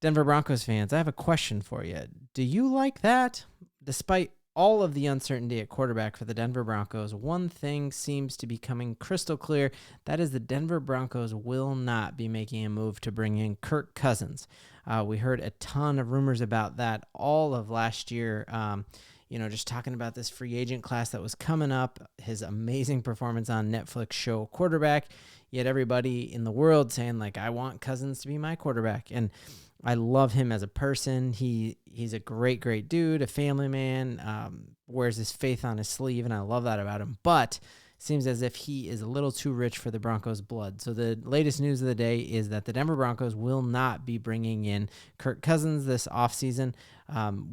Denver Broncos fans, I have a question for you. Do you like that? Despite all of the uncertainty at quarterback for the Denver Broncos, one thing seems to be coming crystal clear. That is the Denver Broncos will not be making a move to bring in Kirk Cousins. We heard a ton of rumors about that all of last year. Just talking about this free agent class that was coming up, his amazing performance on Netflix show Quarterback, yet everybody in the world saying, like, I want Cousins to be my quarterback. And I love him as a person. He's a great dude, a family man, wears his faith on his sleeve, and I love that about him. But seems as if he is a little too rich for the Broncos' blood. So the latest news of the day is that the Denver Broncos will not be bringing in Kirk Cousins this offseason.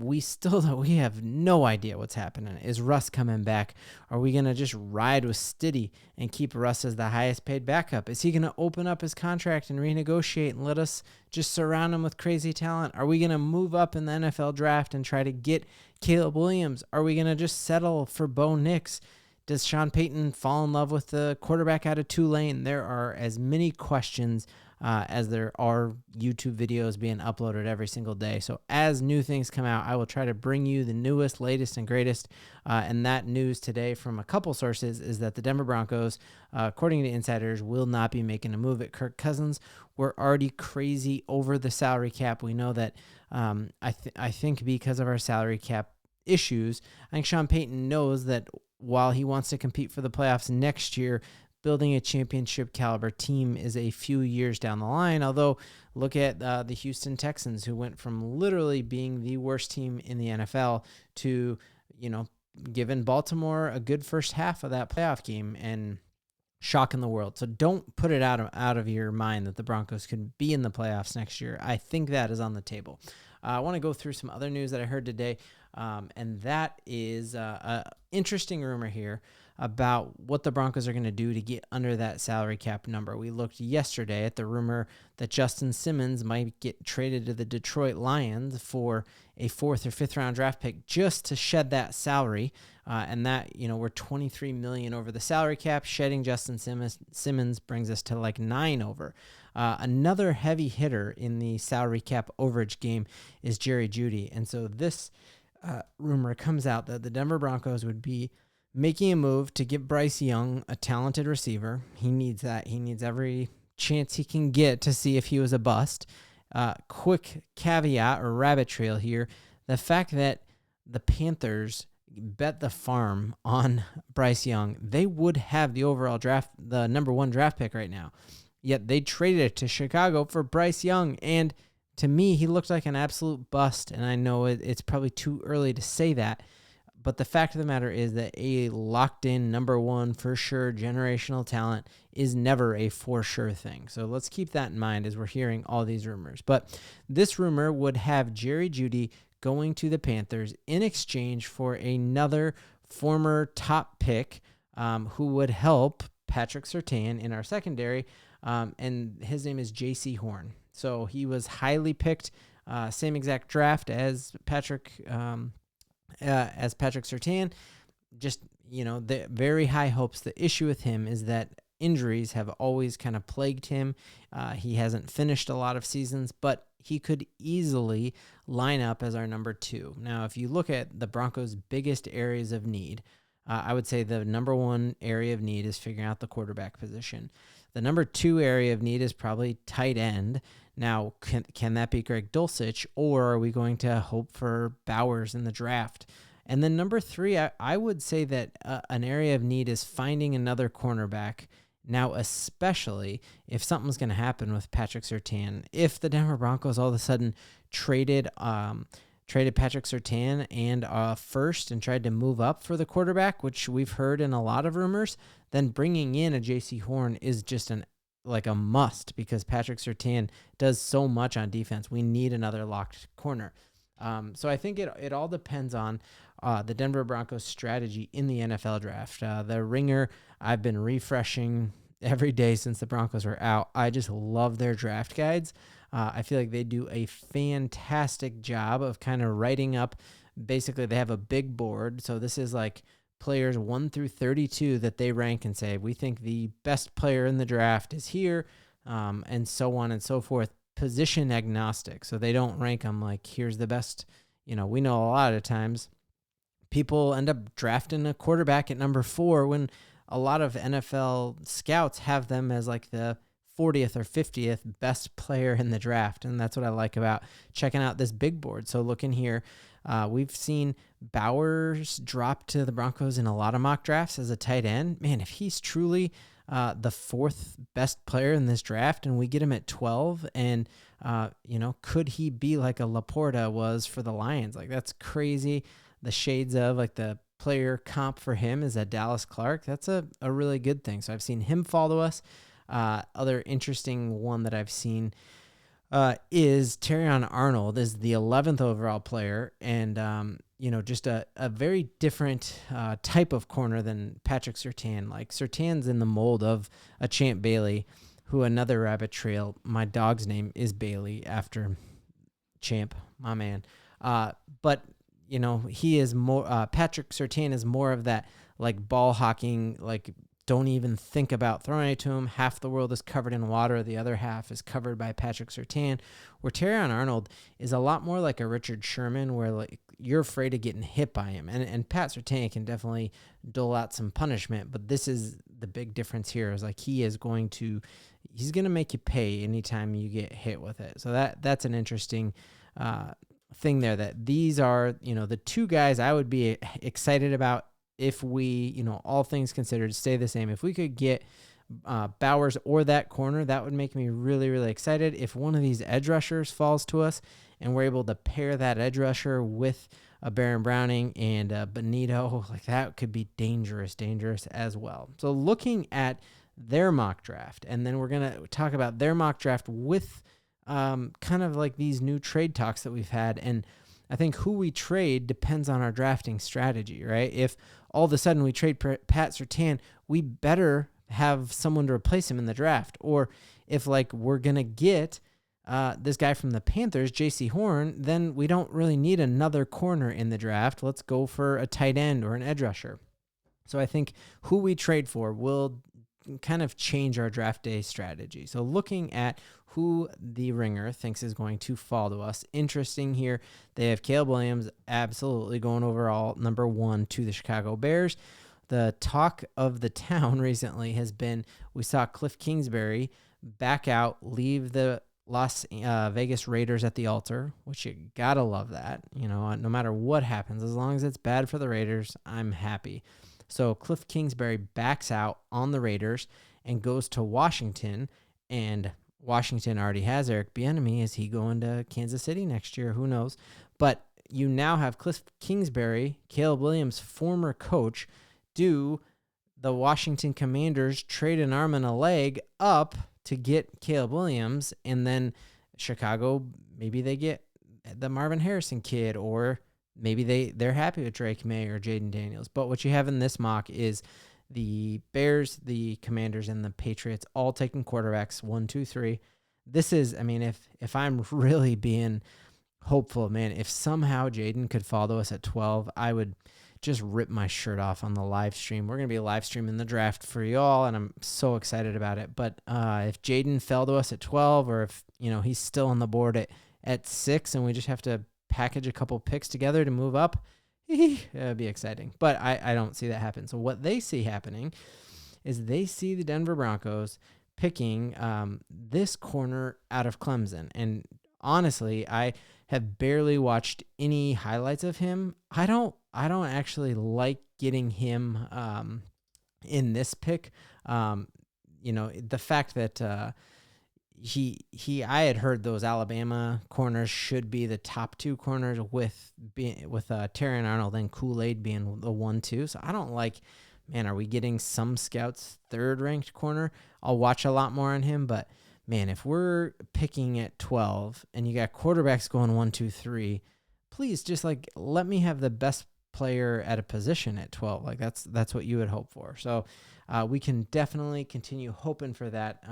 We have no idea what's happening. Is Russ coming back? Are we going to just ride with Stiddy and keep Russ as the highest paid backup? Is he going to open up his contract and renegotiate and let us just surround him with crazy talent? Are we going to move up in the NFL draft and try to get Caleb Williams? Are we going to just settle for Bo Nix? Does Sean Payton fall in love with the quarterback out of Tulane? There are as many questions as there are YouTube videos being uploaded every single day. So as new things come out, I will try to bring you the newest, latest, and greatest. And that news today from a couple sources is that the Denver Broncos, according to insiders, will not be making a move at Kirk Cousins. We're already crazy over the salary cap. We know that I think because of our salary cap issues, I think Sean Payton knows that while he wants to compete for the playoffs next year, building a championship caliber team is a few years down the line. Although look at the Houston Texans, who went from literally being the worst team in the NFL to, giving Baltimore a good first half of that playoff game and shocking the world. So don't put it out of your mind that the Broncos could be in the playoffs next year. I think that is on the table. I want to go through some other news that I heard today. And that is an interesting rumor here about what the Broncos are going to do to get under that salary cap number. We looked yesterday at the rumor that Justin Simmons might get traded to the Detroit Lions for a 4th or 5th round draft pick just to shed that salary. And that, we're $23 million over the salary cap. Shedding Justin Simmons brings us to like 9 over. Another heavy hitter in the salary cap overage game is Jerry Jeudy. And so this rumor comes out that the Denver Broncos would be making a move to get Bryce Young, a talented receiver. He needs that. He needs every chance he can get to see if he was a bust. Quick caveat or rabbit trail here. The fact that the Panthers bet the farm on Bryce Young, they would have the overall draft, the number 1 draft pick right now. Yet they traded it to Chicago for Bryce Young. And to me, he looked like an absolute bust. And I know it's probably too early to say that. But the fact of the matter is that a locked-in number 1 for sure generational talent is never a for sure thing. So let's keep that in mind as we're hearing all these rumors. But this rumor would have Jerry Jeudy going to the Panthers in exchange for another former top pick who would help Patrick Surtain in our secondary, and his name is J.C. Horn. So he was highly picked, same exact draft as Patrick Surtain. Just, the very high hopes. The issue with him is that injuries have always kind of plagued him. He hasn't finished a lot of seasons, but he could easily line up as our number 2. Now, if you look at the Broncos' biggest areas of need, I would say the number 1 area of need is figuring out the quarterback position. The number 2 area of need is probably tight end. Now, can that be Greg Dulcich, or are we going to hope for Bowers in the draft? And then number 3, I would say that an area of need is finding another cornerback. Now, especially if something's going to happen with Patrick Surtain. If the Denver Broncos all of a sudden traded Patrick Surtain and first and tried to move up for the quarterback, which we've heard in a lot of rumors, then bringing in a J.C. Horn is just a must because Patrick Surtain does so much on defense. We need another locked corner. So I think it all depends on the Denver Broncos strategy in the NFL draft. The Ringer, I've been refreshing every day since the Broncos were out. I just love their draft guides. I feel like they do a fantastic job of kind of writing up. Basically, they have a big board. So this is like players 1 through 32 that they rank and say, we think the best player in the draft is here, and so on and so forth. position agnostic. So they don't rank them like, here's the best. We know a lot of times people end up drafting a quarterback at number 4 when a lot of NFL scouts have them as like the 40th or 50th best player in the draft. And that's what I like about checking out this big board. So looking here, we've seen Bowers drop to the Broncos in a lot of mock drafts as a tight end. Man, if he's truly the 4th best player in this draft and we get him at 12 and, could he be like a Laporta was for the Lions? Like, that's crazy. The shades of like the player comp for him is a Dallas Clark. That's a really good thing. So I've seen him fall to us. Other interesting one that I've seen is Terrion Arnold is the 11th overall player, and just a very different type of corner than Patrick Surtain. Like, Surtain's in the mold of a Champ Bailey, who another rabbit trail. My dog's name is Bailey after Champ, my man. But he is more. Patrick Surtain is more of that like ball hawking, like, don't even think about throwing it to him. Half the world is covered in water. The other half is covered by Patrick Surtain. Where Terrion Arnold is a lot more like a Richard Sherman, where like you're afraid of getting hit by him. And Pat Surtain can definitely dole out some punishment, but this is the big difference here is like he's going to make you pay anytime you get hit with it. So that's an interesting thing there, that these are, the 2 guys I would be excited about if we, all things considered, stay the same. If we could get Bowers or that corner, that would make me really, really excited. If one of these edge rushers falls to us and we're able to pair that edge rusher with a Baron Browning and a Benito, like that could be dangerous as well. So looking at their mock draft, and then we're going to talk about their mock draft with kind of like these new trade talks that we've had. And I think who we trade depends on our drafting strategy, right? If all of a sudden we trade Pat Surtain, we better have someone to replace him in the draft. Or if like we're going to get this guy from the Panthers, J.C. Horn, then we don't really need another corner in the draft. Let's go for a tight end or an edge rusher. So I think who we trade for will kind of change our draft day strategy. So looking at who the Ringer thinks is going to fall to us. Interesting here. They have Caleb Williams absolutely going overall number 1 to the Chicago Bears. The talk of the town recently has been, we saw Cliff Kingsbury back out, leave the Las Vegas Raiders at the altar, which you gotta love that. No matter what happens, as long as it's bad for the Raiders, I'm happy. So Cliff Kingsbury backs out on the Raiders and goes to Washington, and Washington already has Eric Bieniemy. Is he going to Kansas City next year? Who knows? But you now have Cliff Kingsbury, Caleb Williams' former coach, do the Washington Commanders trade an arm and a leg up to get Caleb Williams, and then Chicago, maybe they get the Marvin Harrison kid, or maybe they're happy with Drake May or Jaden Daniels. But what you have in this mock is the Bears, the Commanders, and the Patriots all taking quarterbacks 1, 2, 3. This is, if I'm really being hopeful, man, if somehow Jaden could fall to us at 12, I would just rip my shirt off on the live stream. We're going to be live streaming the draft for y'all, and I'm so excited about it. But if Jaden fell to us at 12, or if, he's still on the board at 6, and we just have to package a couple picks together to move up, it'd be exciting. But I don't see that happen. So what they see happening is they see the Denver Broncos picking this corner out of Clemson. And honestly, I have barely watched any highlights of him. I don't actually like getting him in this pick. The fact that I had heard those Alabama corners should be the top 2 corners with Terrion Arnold and Kool-Aid being the 1-2. So I don't like, man, are we getting some scouts 3rd ranked corner? I'll watch a lot more on him, but man, if we're picking at 12 and you got quarterbacks going 1, 2, 3, please just like let me have the best player at a position at 12. Like that's what you would hope for. So we can definitely continue hoping for that.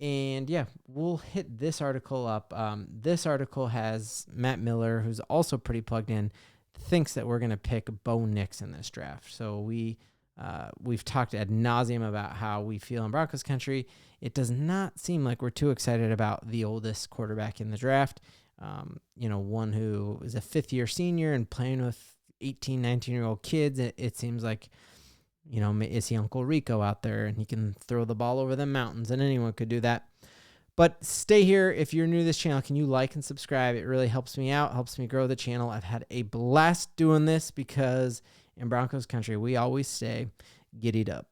And yeah, we'll hit this article up. This article has Matt Miller, who's also pretty plugged in, thinks that we're going to pick Bo Nix in this draft. So we We've talked ad nauseum about how we feel in Broncos country. It does not seem like we're too excited about the oldest quarterback in the draft. One who is a fifth-year senior and playing with 18, 19-year-old kids. It seems like, is he Uncle Rico out there and he can throw the ball over the mountains, and anyone could do that. But stay here. If you're new to this channel, can you like and subscribe? It really helps me out, helps me grow the channel. I've had a blast doing this because in Broncos country, we always stay giddied up.